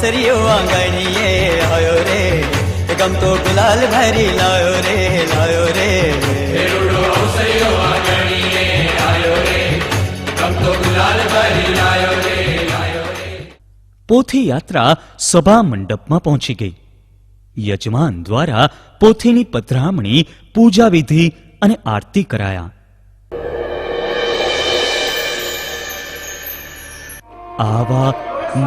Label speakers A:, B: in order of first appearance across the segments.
A: અવસરીઓ આંગણીએ આવ્યો રે, ગમતો ગુલાલ ભરી લાયો રે, લાયો રે.
B: વેરુડો અવસરીઓ આંગણીએ આવ્યો રે, ગમતો ગુલાલ ભરી લાયો રે, લાયો રે.
C: પોથી યાત્રા સભા મંડપમાં પહોંચી ગઈ. યજમાન દ્વારા પોથીની પધરામણી, પૂજા વિધિ અને આરતી કરાયા. આવા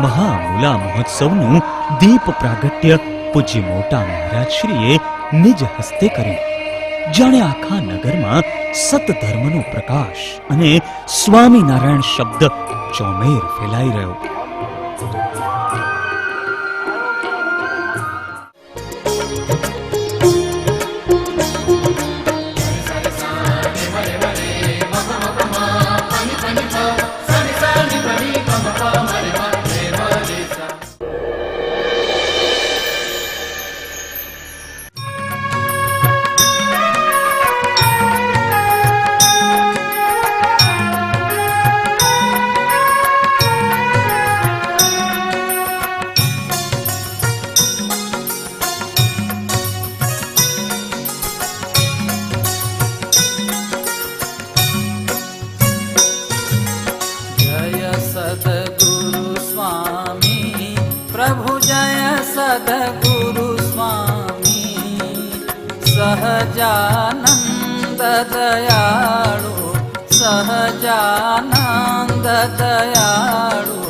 C: મહામૂલા મહોત્સવનું દીપ પ્રાગટ્ય પૂજ્ય મોટા મહારાજશ્રીએ નિજ હસ્તે કર્યું. જાણે આખા નગરમાં સતધર્મનો પ્રકાશ અને સ્વામિનારાયણ શબ્દ ચોમેર ફેલાઈ રહ્યો.
D: સહજાનંદ દયાળુ, સહજાનંદ દયાળુ,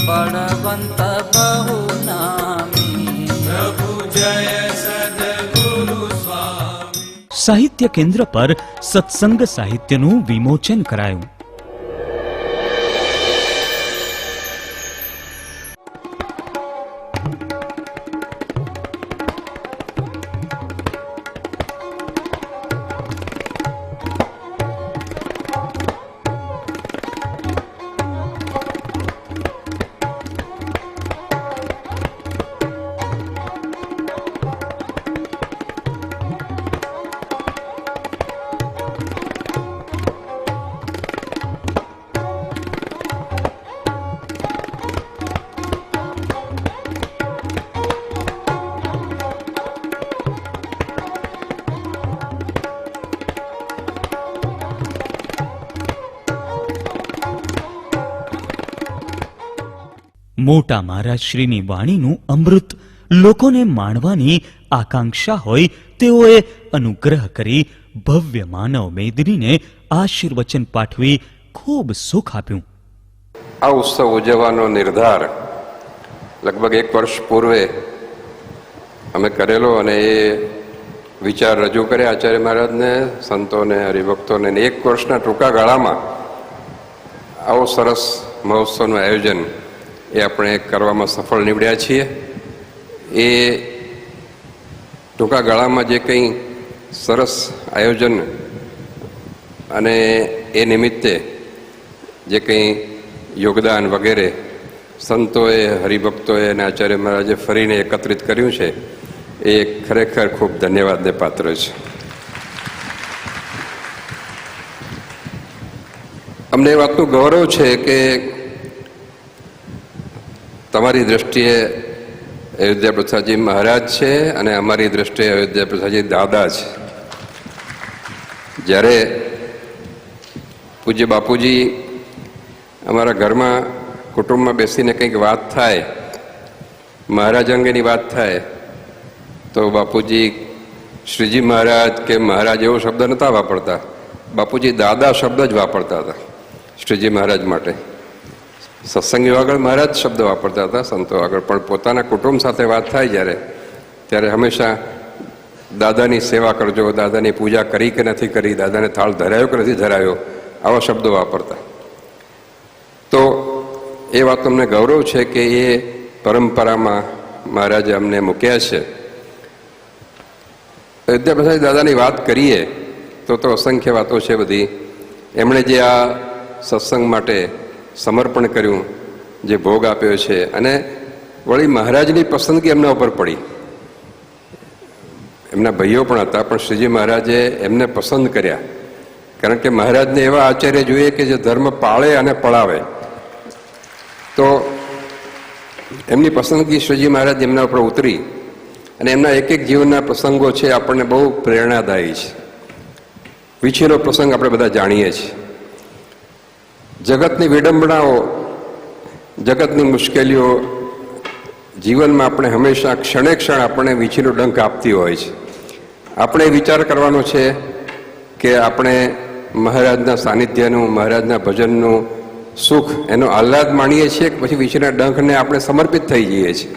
D: બળવંત બહુ નામી.
B: પ્રભુ જય સદગુરુ સ્વામી.
C: સાહિત્ય કેન્દ્ર પર સત્સંગ સાહિત્યનું વિમોચન કરાયું. મોટા મહારાજશ્રીની વાણીનું અમૃત લોકોને માણવાની આકાંક્ષા હોય તેઓએ અનુગ્રહ કરી ભવ્ય માનવ મેદનીને આશીર્વચન પાઠવી ખૂબ સુખ આપ્યું.
E: આ ઉત્સવ ઉજવવાનો નિર્ધાર લગભગ 1 વર્ષ પૂર્વે અમે કરેલો અને એ વિચાર રજૂ કર્યા આચાર્ય મહારાજને, સંતોને, હરિભક્તોને. 1 વર્ષના ટૂંકા ગાળામાં આવો સરસ મહોત્સવનું આયોજન એ આપણે કરવામાં સફળ નીવડ્યા છીએ. એ ટૂંકા ગાળામાં જે કંઈ સરસ આયોજન અને એ નિમિત્તે જે કંઈ યોગદાન વગેરે સંતોએ, હરિભક્તોએ અને આચાર્ય મહારાજે ફરીને એકત્રિત કર્યું છે, એ ખરેખર ખૂબ ધન્યવાદને પાત્ર છે. અમને એ વાતનું ગૌરવ છે કે તમારી દ્રષ્ટિએ અયોધ્યા પ્રસાદજી મહારાજ છે અને અમારી દ્રષ્ટિએ અયોધ્યા પ્રસાદજી દાદા છે. જ્યારે પૂજ્ય બાપુજી અમારા ઘરમાં કુટુંબમાં બેસીને કંઈક વાત થાય, મહારાજ અંગેની વાત થાય, તો બાપુજી શ્રીજી મહારાજ કે મહારાજ એવો શબ્દ નહોતા વાપરતા. બાપુજી દાદા શબ્દ જ વાપરતા હતા શ્રીજી મહારાજ માટે. સત્સંગીઓ આગળ મહારાજ શબ્દ વાપરતા હતા, સંતો આગળ, પણ પોતાના કુટુંબ સાથે વાત થાય ત્યારે હંમેશા દાદાની સેવા કરજો, દાદાની પૂજા કરી કે નથી કરી, દાદાને થાળ ધરાયો કે નથી ધરાયો, આવા શબ્દો વાપરતા. તો એ વાત અમને ગૌરવ છે કે એ પરંપરામાં મહારાજે અમને મૂક્યા છે. અયોધ્યા પ્રસાદ દાદાની વાત કરીએ તો અસંખ્ય વાતો છે બધી. એમણે જે આ સત્સંગ માટે સમર્પણ કર્યું, જે ભોગ આપ્યો છે, અને વળી મહારાજની પસંદગી એમના ઉપર પડી. એમના ભાઈઓ પણ હતા, પણ શ્રીજી મહારાજે એમને પસંદ કર્યા. કારણ કે મહારાજને એવા આચાર્ય જોઈએ કે જે ધર્મ પાળે અને પળાવે. તો એમની પસંદગી શ્રીજી મહારાજ એમના ઉપર ઉતરી અને એમના એક એક જીવનના પ્રસંગો છે આપણને બહુ પ્રેરણાદાયી છે. વિછીનો પ્રસંગ આપણે બધા જાણીએ છીએ. જગતની વિડંબણાઓ, જગતની મુશ્કેલીઓ જીવનમાં આપણે હંમેશા ક્ષણે ક્ષણ આપણને વીછીનો ડંખ આપતી હોય છે. આપણે વિચાર કરવાનો છે કે આપણે મહારાજના સાનિધ્યનું, મહારાજના ભજનનું સુખ, એનો આહલાદ માણીએ છીએ કે પછી વીછીના ડંખને આપણે સમર્પિત થઈ જઈએ છીએ.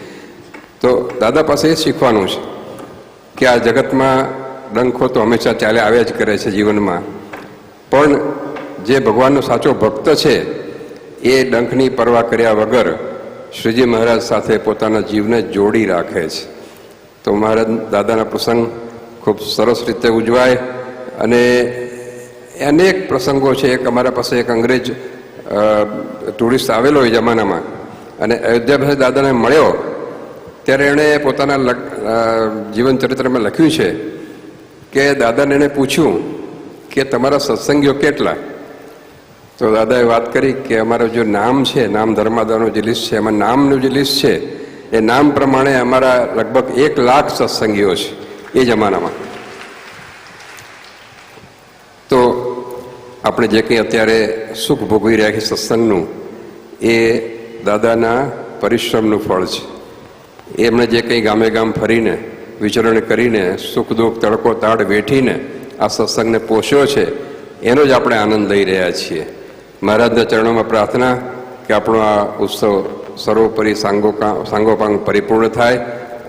E: તો દાદા પાસે એ શીખવાનું છે કે આ જગતમાં ડંખો તો હંમેશા ચાલે આવ્યા જ કરે છે જીવનમાં, પણ જે ભગવાનનો સાચો ભક્ત છે એ ડંખની પરવા કર્યા વગર શ્રીજી મહારાજ સાથે પોતાના જીવને જોડી રાખે છે. તો મહારાજ દાદાના પ્રસંગ ખૂબ સરસ રીતે ઉજવાય. અને અનેક પ્રસંગો છે. એક અમારા પાસે એક અંગ્રેજ ટુરિસ્ટ આવેલો એ જમાનામાં અને અયોધ્યા પાસે દાદાને મળ્યો ત્યારે એણે પોતાના જીવન ચરિત્રમાં લખ્યું છે કે દાદાને એણે પૂછ્યું કે તમારા સત્સંગીઓ કેટલા? તો દાદાએ વાત કરી કે અમારું જે નામ છે, નામ ધર્માદાનું જે લિસ્ટ છે, એમાં નામનું જે લિસ્ટ છે એ નામ પ્રમાણે અમારા લગભગ 1 લાખ સત્સંગીઓ છે એ જમાનામાં. તો આપણે જે કંઈ અત્યારે સુખ ભોગવી રહ્યા છીએ સત્સંગનું, એ દાદાના પરિશ્રમનું ફળ છે. એમણે જે કંઈ ગામે ગામ ફરીને વિચરણ કરીને સુખ દુઃખ તડકો તાડ વેઠીને આ સત્સંગને પોષ્યો છે, એનો જ આપણે આનંદ લઈ રહ્યા છીએ. મહારાજના ચરણોમાં પ્રાર્થના કે આપણો આ ઉત્સવ સર્વોપરી સાંગોપાંગ પરિપૂર્ણ થાય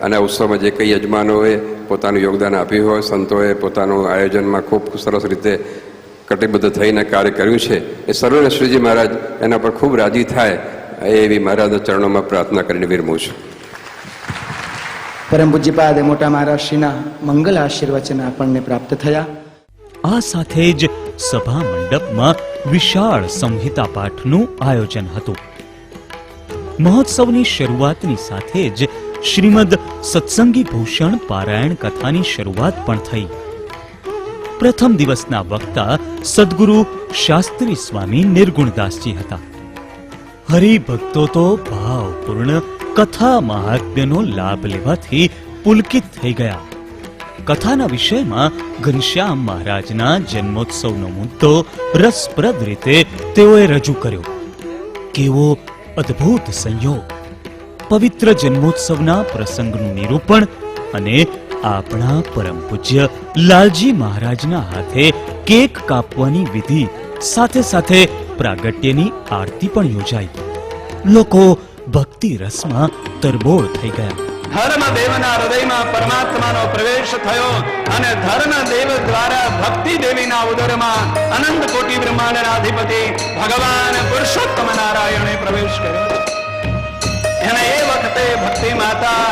E: અને આ ઉત્સવમાં જે કંઈ યજમાનોએ પોતાનું યોગદાન આપ્યું હોય, સંતોએ પોતાનું આયોજનમાં ખૂબ સરસ રીતે કટિબદ્ધ થઈને કાર્ય કર્યું છે, એ સર્વને શ્રીજી મહારાજ એના પર ખૂબ રાજી થાય એવી મહારાજના ચરણોમાં પ્રાર્થના કરીને વિરમું છું.
F: પરમ પૂજ્યપાદ મોટા મહારાજશ્રીના મંગલ આશીર્વચન આપણને પ્રાપ્ત થયા.
C: આ સાથે જ સભા મંડપમાં વિશાળ સંહિતા પાઠનું આયોજન હતું. મહોત્સવની શરૂઆતની સાથે જ શ્રીમદ સત્સંગી ભૂષણ પારાયણ કથાની શરૂઆત પણ થઈ. પ્રથમ દિવસના વક્તા સદગુરુ શાસ્ત્રી સ્વામી નિર્ગુણદાસજી હતા. હરિભક્તો તો ભાવપૂર્ણ કથા મહાત્મ્યનો લાભ લેવાથી પુલકિત થઈ ગયા. કથાના વિષયમાં ઘનશ્યામ મહારાજના જન્મોત્સવનો મુદ્દો રસપ્રદ રીતે તેઓએ રજૂ કર્યો. કેવો અદ્ભુત સંયોગ! પવિત્ર જન્મોત્સવના પ્રસંગનું નિરૂપણ અને આપણા પરમ પૂજ્ય લાલજી મહારાજના હાથે કેક કાપવાની વિધિ સાથે સાથે પ્રાગટ્યની આરતી પણ યોજાઈ. લોકો ભક્તિ રસમાં તરબોળ થઈ ગયા.
G: ધર્મદેવના હૃદયમાં પરમાત્માનો પ્રવેશ થયો અને ધર્મદેવ દ્વારા ભક્તિ દેવીના ઉદરમાં અનંત કોટી બ્રહ્માંડના અધિપતિ ભગવાન પુરુષોત્તમ નારાયણે પ્રવેશ કર્યો. એને એ વખતે ભક્તિ માતા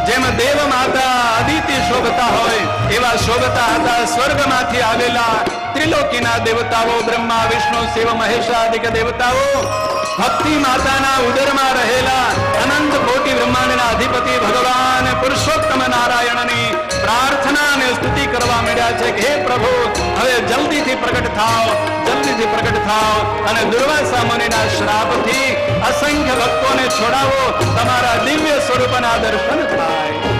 G: જેમ દેવ માતા અદિતિ શોભતા હોય એવા શોભતા હતા સ્વર્ગમાંથી આવેલા ત્રિલોકીના દેવતાઓ બ્રહ્મા વિષ્ણુ શિવ મહેશાદિક દેવતાઓ ભક્તિ માતાના ઉદરમાં રહેલા અનંત કોટી બ્રહ્માંડના અધિપતિ ભગવાન પુરુષોત્તમ નારાયણની પ્રાર્થના અને સ્તુતિ કરવા માંડ્યા છે કે હે પ્રભુ, હવે જલ્દીથી પ્રગટ થાઓ, જલ્દીથી પ્રગટ થાઓ અને દુર્વાસા મુનિના શ્રાપથી અસંખ્ય ભક્તોને છોડાવો, તમારા દિવ્ય સ્વરૂપના દર્શન થાય.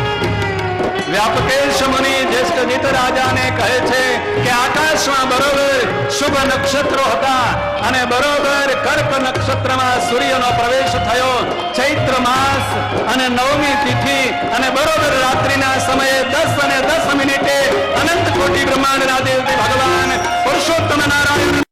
G: વ્યાપકેશ મુનિ જ્યેષ્ઠ જીત રાજાને કહે છે કે આકાશમાં બરોબર શુભ નક્ષત્રો હતા અને બરોબર કર્ક નક્ષત્રમાં સૂર્યનો પ્રવેશ થયો. ચૈત્ર માસ અને 9મી તિથિ અને બરોબર રાત્રિના સમયે 10 અને 10 મિનિટે અનંત કોટી બ્રહ્માંડના દેવ ભગવાન પુરુષોત્તમ નારાયણ